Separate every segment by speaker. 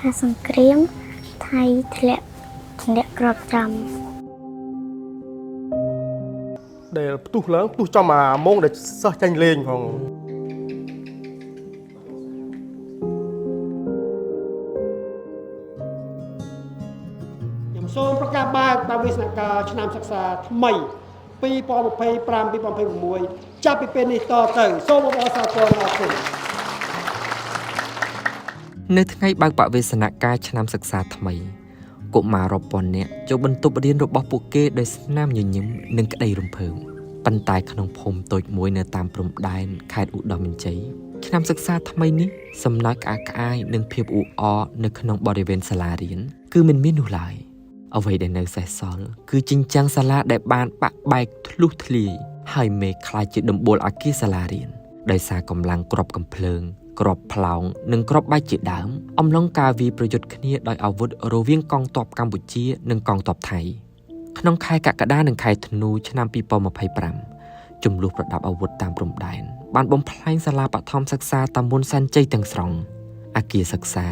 Speaker 1: ការសង្គ្រាមថៃធ្លាក់អ្នកក្របចំ
Speaker 2: ដែលផ្ទុះឡើងផ្ទុះចំអាម៉ោងដែលសិស្សចាញ់លេងផងខ្ញុំសូមប្រកាសបើកវិស្វករឆ្នាំសិក្សាថ្មី2025-2026ចាប់ពីពេលនេះតទៅសូមអបអរសាទរអរគុណ
Speaker 3: នៅថ្ងៃបើកបវិសនការឆ្នាំសិក្សាថ្មីកុមាររាប់ពាន់នាក់ចូលបន្ទប់រៀនរបស់ពួកគេដោយស្នាមញញឹមនិងក្តីរំភើបប៉ុន្តែក្នុងភូមិតូចមួយនៅតាមព្រំដែនខេត្តឧត្តរមានជ័យឆ្នាំសិក្សាថ្មីនេះសំណើចក្អាកក្អាយនិងភាពអ៊ូអរនៅក្នុងបរិវេណសាលារៀនគឺមិនមាននោះឡើយអ្វីដែលនៅសេសសល់គឺជញ្ជាំងសាលាដែលបានបាក់បែកធ្លុះធ្លាយហើយមេឃខ្លាចជាដំបូលអគារសាលារៀនដោយសារកម្លាំងគ្រាប់កាំភ្លើងគ្រាប់ផ្លោងនិងគ្រាប់បែកជាដើមអំឡុងការវាយប្រយុទ្ធគ្នាដោយអាវុធរវាងកងទ័ពកម្ពុជានិងកងទ័ពថៃក្នុងខែកក្កដានិងខែធ្នូឆ្នាំ2025ចំនួនប្រដាប់អាវុធតាមព្រំដែនបានបំផ្លាញសាលាបឋមសិក្សាតាមុនសាន់ជ័យទាំងស្រុងអគារសិក្សា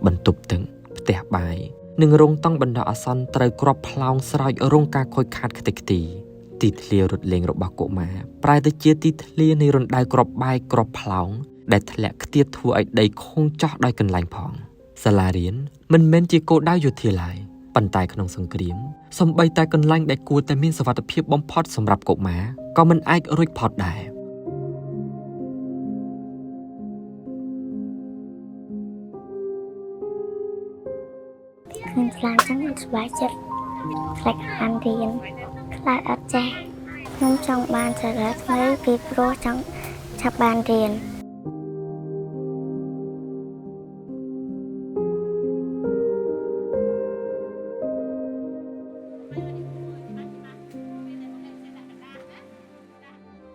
Speaker 3: បន្ទប់ទឹកផ្ទះបាយនិងរោងតង់បណ្ដោះអាសន្នត្រូវគ្រាប់ផ្លោងស្រោចរងការខូចខាតខ្ទេចខ្ទីទីធ្លារត់លេងរបស់កុមារប្រែទៅជាទីធ្លានៃរណ្ដៅគ្រាប់បាយគ្រាប់ផ្លោងដែលធ្លាក់ខ្ទាតធ្វើឲ្យដីខូងចោះដោយកន្លែងផងសាលារៀនមិនមែនជាគោលដៅយោធាឡើយប៉ុន្តែក្នុងសង្គ្រាមសូម្បីតែកន្លែងដែលគួរតែមានសុវត្ថិភាពបំផុតសម្រាប់កុមារក៏មិនអាចរួចផុតដែរ
Speaker 1: ឃើញខ្លាំងចឹងអត់ស្បាយចិត្តខ្លាចអានរៀនខ្លាចអត់ចេះខ្ញុំចង់បានសាលាថ្មីពីព្រោះចង់ឆាប់បានរៀន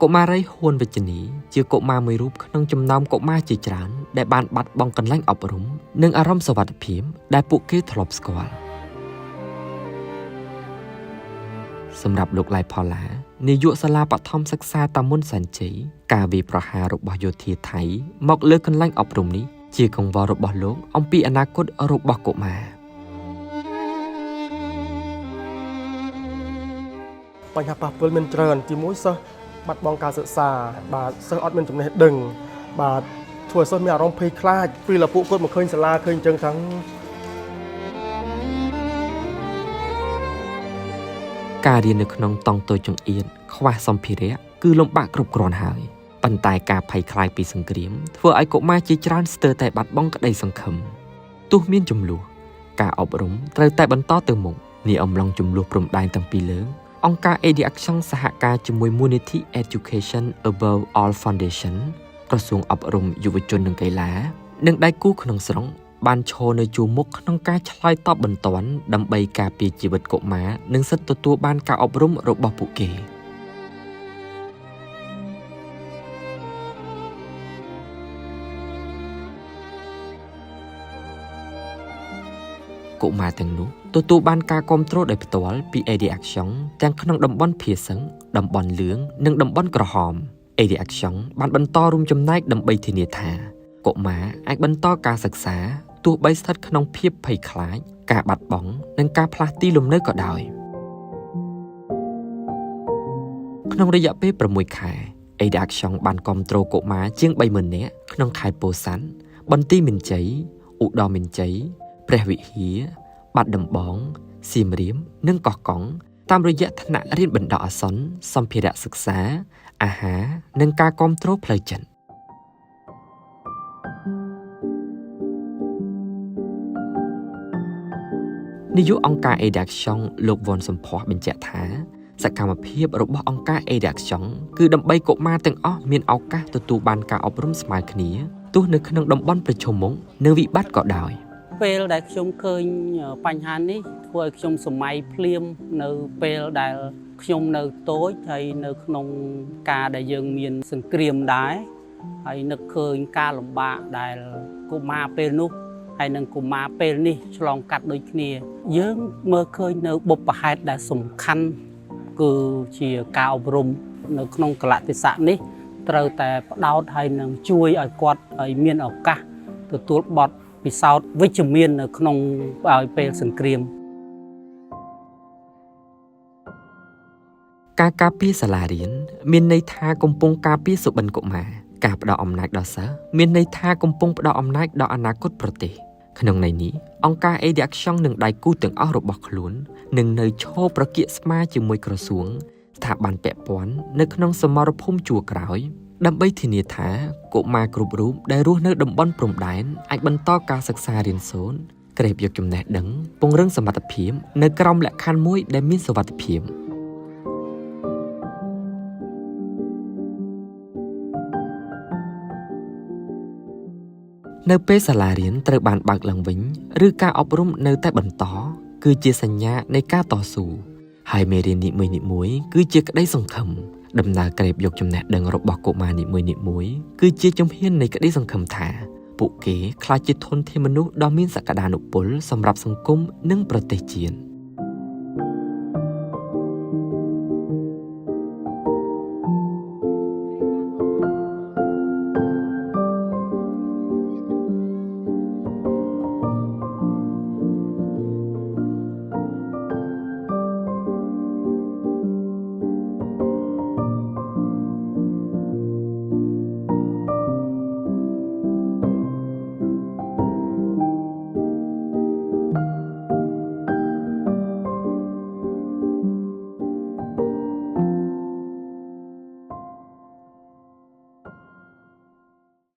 Speaker 1: កុមា
Speaker 3: រីហ៊ួនវិជ្ជនីជាកុមារមួយរូបក្នុងចំណោមកុមារជាច្រើនដែលបានបាត់បង់កន្លែងអប់រំនិងអារម្មណ៍សុវត្ថិភាពដែលពួកគេធ្លាប់ស្គាល់សម្រាប់លោកឡៃផល្លានាយកសាលាបឋមសិក្សាតាមុនសាន់ជ័យការវាយប្រហាររបស់យោធាថៃមកលើកន្លែងអប់រំនេះជាកង្វល់របស់លោកអំពីអនាគតរបស់កុមារ
Speaker 2: បញ្ហាប៉ះពាល់មានច្រើនទីមួយសិស្សបាត់បង់ការសិក្សាបាទសិស្សអត់មានចំណេះដឹងបាទធ្វើឲ្យសិស្សមានអារម្មណ៍ភ័យខ្លាចពេលពួកគាត់មកឃើញសាលាឃើញអញ្ចឹងថា
Speaker 3: ការរៀននៅក្នុងតង់តូចចង្អៀតខ្វះសម្ភារៈគឺលំបាកគ្រប់គ្រាន់ហើយប៉ុន្តែការភ័យខ្លាចពីសង្គ្រាមធ្វើឲ្យកុមារជាច្រើនស្ទើរតែបាត់បង់ក្តីសង្ឃឹមទោះមានចំនួនការអប់រំត្រូវតែបន្តទៅមុខនាអំឡុងចំនួនព្រំដែនទាំងពីរលើអង្គការ AD Action សហការជាមួយមូលនិធិ Education Above All Foundation ក្រសួងអប់រំយុវជននិងកីឡានិងដៃគូក្នុងស្រុងបានឈរនៅជួរមុខក្នុងការឆ្លើយតបបន្ទាន់ដើម្បីការពារជីវិតកុមារនិងសិទ្ធិទទួលបានការអប់រំរបស់ពួកគេកុមារទាំងនោះទទួលបានការគាំទ្រដោយផ្ទាល់ពី AD Action ទាំងក្នុងតំបន់ភាគសឹងតំបន់លឿងនិងតំបន់ក្រហម AD Action បានបន្តរួមចំណែកដើម្បីធានាថាកុមារអាចបន្តការសិក្សាទោះបីស្ថិតក្នុងភាពភ័យខ្លាចការបាត់បង់និងការផ្លាស់ទីលំនៅក៏ដោយក្នុងរយៈពេល6ខែ AD Action បានគាំទ្រកុមារជាង 30,000 នាក់ក្នុងខេត្តពោធិ៍សាត់បន្ទាយមានជ័យឧត្តរមានជ័យព្រះវិហារបាត់ដំបងសៀមរាបនិងកោះកុងតាមរយៈថ្នាក់រៀនបណ្ដោះអាសន្នសម្ភារៈសិក្សាអាហារនិងការគាំទ្រផ្លូវចិត្តនាយកអង្គការ AD Action លោកវ៉ុនសំភ័សបញ្ជាក់ថាសកម្មភាពរបស់អង្គការ AD Action គឺដើម្បីកុមារទាំងអស់មានឱកាសទទួលបានការអប់រំស្មើគ្នាទោះនៅក្នុងតំបន់ប្រឈមមុខនិងវិបត្តិក៏ដោយ
Speaker 4: ពេលដែលខ្ញុំឃើញបញ្ហានេះធ្វើឲ្យខ្ញុំសម័យភ្លាមនៅពេលដែលខ្ញុំនៅតូចហើយនៅក្នុងការដែលយើងមានសង្គ្រាមដែរហើយនឹកឃើញការលំបាកដែលកុមារពេលនោះហើយនឹងកុមារពេលនេះឆ្លងកាត់ដូចគ្នាយើងមើលឃើញនៅបុព្វហេតុដែលសំខាន់គឺជាការអប់រំនៅក្នុងកលៈទេសៈនេះត្រូវតែផ្ដោតហើយនឹងជួយឲ្យគាត់ឲ្យមានឱកាសទទួលបទ ពិសោធន៍វិជ្ជមាននៅក្នុងឲ្យពេលសង្គ្រាម
Speaker 3: ការការពារសាលារៀនមានន័យថាកំពុងការពារសុបិនកុមារការផ្ដល់អំណាចដល់សិស្សមានន័យថាកំពុងផ្ដល់អំណាចដល់អនាគតប្រទេសក្នុងន័យនេះអង្គការ ADAction និងដៃគូទាំងអស់របស់ខ្លួននឹងនៅឈរប្រកៀកស្មាជាមួយក្រសួងស្ថាប័នពាក់ព័ន្ធនៅក្នុងសមរភូមិជួរក្រោយដើម្បីធានាថាកុមារគ្រប់រូបដែលរស់នៅតំបន់ព្រំដែនអាចបន្តការសិក្សារៀនសូត្រក្រេបយកចំណេះដឹងពង្រឹងសមត្ថភាពនៅក្រោមលក្ខខណ្ឌមួយដែលមានសុវត្ថិភាពនៅពេលសាលារៀនត្រូវបានបើកឡើងវិញឬការអប់រំនៅតែបន្តគឺជាសញ្ញានៃការតស៊ូហើយមេរៀននីមួយៗគឺជាក្តីសង្ឃឹមដំណើរក្រេបយកចំណេះដឹងរបស់កុមារនីមួយៗគឺជាជំហាននៃក្តីសង្ឃឹមថាពួកគេក្លាយជាធនធានមនុស្សដ៏មានសក្តានុពលសម្រាប់សង្គមនិងប្រទេសជាតិ